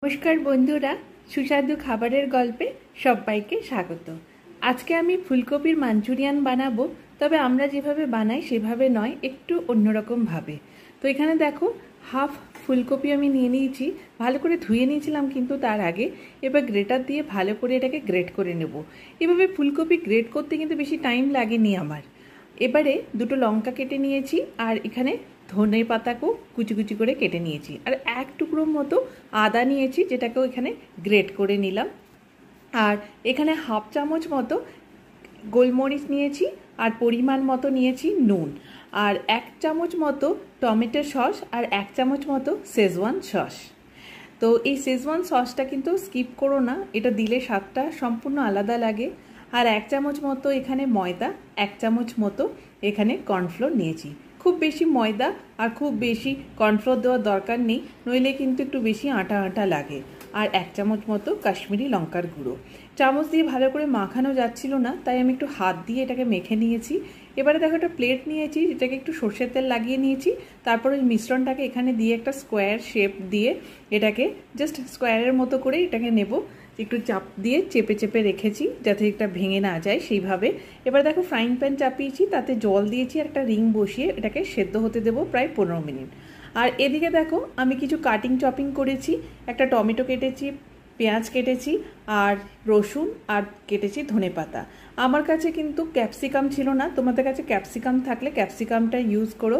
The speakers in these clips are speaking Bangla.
নমস্কার বন্ধুরা, সুস্বাদু খাবারের গল্পে সবাইকে স্বাগত। আজকে আমি ফুলকপির মাঞ্চুরিয়ান বানাবো, তবে আমরা যেভাবে বানাই সেভাবে নয়, একটু অন্যরকম ভাবে। তো এখানে দেখো, হাফ ফুলকপি আমি নিয়ে নিয়েছি। ভালো করে ধুয়ে নিয়েছিলাম কিন্তু তার আগে। এবার গ্রেটার দিয়ে ভালো করে এটাকে গ্রেট করে নেব। এভাবে ফুলকপি গ্রেট করতে কিন্তু বেশি টাইম লাগেনি আমার। এবারে দুটো লঙ্কা কেটে নিয়েছি, আর এখানে ধনে পাতাকেও কুচি কুচি করে কেটে নিয়েছি, আর এক টুকরো মতো আদা নিয়েছি, যেটাকেও এখানে গ্রেট করে নিলাম। আর এখানে হাফ চামচ মতো গোলমরিচ নিয়েছি, আর পরিমাণ মতো নিয়েছি নুন, আর এক চামচ মতো টমেটো সস, আর এক চামচ মতো শেজওয়ান সস। তো এই শেজওয়ান সসটা কিন্তু স্কিপ করো না, এটা দিলে স্বাদটা সম্পূর্ণ আলাদা লাগে। আর এক চামচ মতো এখানে ময়দা, এক চামচ মতো এখানে কর্নফ্লোর নিয়েছি। খুব বেশি ময়দা আর খুব বেশি কর্নফ্লোর দেওয়ার দরকার নেই, নইলে কিন্তু একটু বেশি আটা আটা লাগে। আর এক চামচ মতো কাশ্মীরি লঙ্কার গুঁড়ো। চামচ দিয়ে ভালো করে মাখানো যাচ্ছিল না, তাই আমি একটু হাত দিয়ে এটাকে মেখে নিয়েছি। এবারে দেখো, একটা প্লেট নিয়েছি, যেটাকে একটু সর্ষের তেল লাগিয়ে নিয়েছি। তারপর ওই মিশ্রণটাকে এখানে দিয়ে একটা স্কোয়ার শেপ দিয়ে এটাকে জাস্ট স্কোয়ারের মতো করে এটাকে নেব। একটু চাপ দিয়ে চেপে চেপে রেখেছি যাতে এটা ভেঙে না যায় সেইভাবে। এবার দেখো, ফ্রাইং প্যান চাপিয়েছি, তাতে জল দিয়েছি, একটা রিং বসিয়ে এটাকে সেদ্ধ হতে দেবো প্রায় 15 মিনিট। আর এদিকে দেখো, আমি কিছু কাটিং চপিং করেছি। একটা টমেটো কেটেছি, পেঁয়াজ কেটেছি, আর রসুন, আর কেটেছি ধনেপাতা। আমার কাছে কিন্তু ক্যাপসিকাম ছিল না, তোমাদের কাছে ক্যাপসিকাম থাকলে ক্যাপসিকামটা ইউজ করো।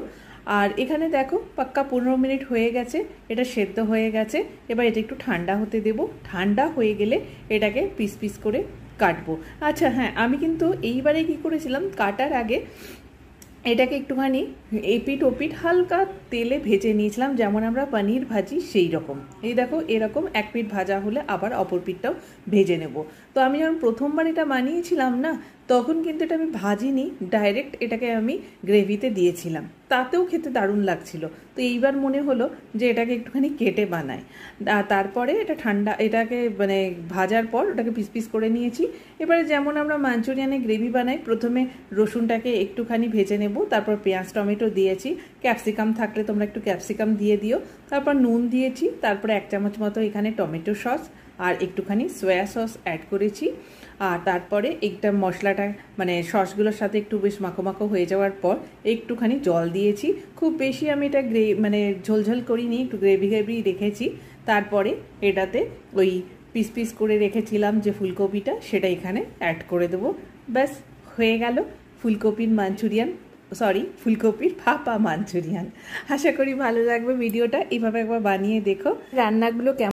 আর এখানে দেখো, পাক্কা 15 মিনিট হয়ে গেছে, এটা সেদ্ধ হয়ে গেছে। এবার এটা একটু ঠান্ডা হতে দেব। ঠান্ডা হয়ে গেলে এটাকে পিস পিস করে কাটবো। আচ্ছা হ্যাঁ, আমি কিন্তু এইবারে কি করেছিলাম, কাটার আগে এটাকে একটুখানি এপিট ওপিট হালকা তেলে ভেজে নিয়েছিলাম, যেমন আমরা পনির ভাজি সেই রকম। এই দেখো, এরকম এক পিঠ ভাজা হলে আবার অপর পিঠটাও ভেজে নেব। তো আমি যখন প্রথমবার এটা বানিয়েছিলাম না, তখন কিন্তু এটা আমি ভাজিনি, ডাইরেক্ট এটাকে আমি গ্রেভিতে দিয়েছিলাম, তাতেও খেতে দারুণ লাগছিল। তো এইবার মনে হলো যে এটাকে একটুখানি কেটে বানায়। তারপরে এটা এটাকে মানে ভাজার পর ওটাকে পিস পিস করে নিয়েছি। এবারে যেমন আমরা মাঞ্চুরিয়ানে গ্রেভি বানাই, প্রথমে রসুনটাকে একটুখানি ভেজে নেব, তারপর পেঁয়াজ টমেটো দিয়েছি, ক্যাপসিকাম থাকলে তোমরা একটু ক্যাপসিকাম দিয়ে দিও, তারপর নুন দিয়েছি, তারপরে এক চামচ মতো এখানে টমেটো সস আর একটুখানি সয়া সস অ্যাড করেছি। আর তারপরে একটা মশলাটা মানে সসগুলোর সাথে একটু বেশ মাখো মাখো হয়ে যাওয়ার পর একটুখানি জল দিয়েছি। খুব বেশি আমি এটা মানে ঝোলঝোল করিনি, একটু গ্রেভি গ্রেভি রেখেছি। তারপরে এটাতে ওই পিস পিস করে রেখেছিলাম যে ফুলকপিটা, সেটা এখানে অ্যাড করে দেবো। ব্যাস হয়ে গেল ফুলকপির মাঞ্চুরিয়ান, ফুলকপির ভাপা মাঞ্চুরিয়ান। আশা করি ভালো লাগবে ভিডিওটা, এইভাবে একবার বানিয়ে দেখো। রান্নাগুলো কেমন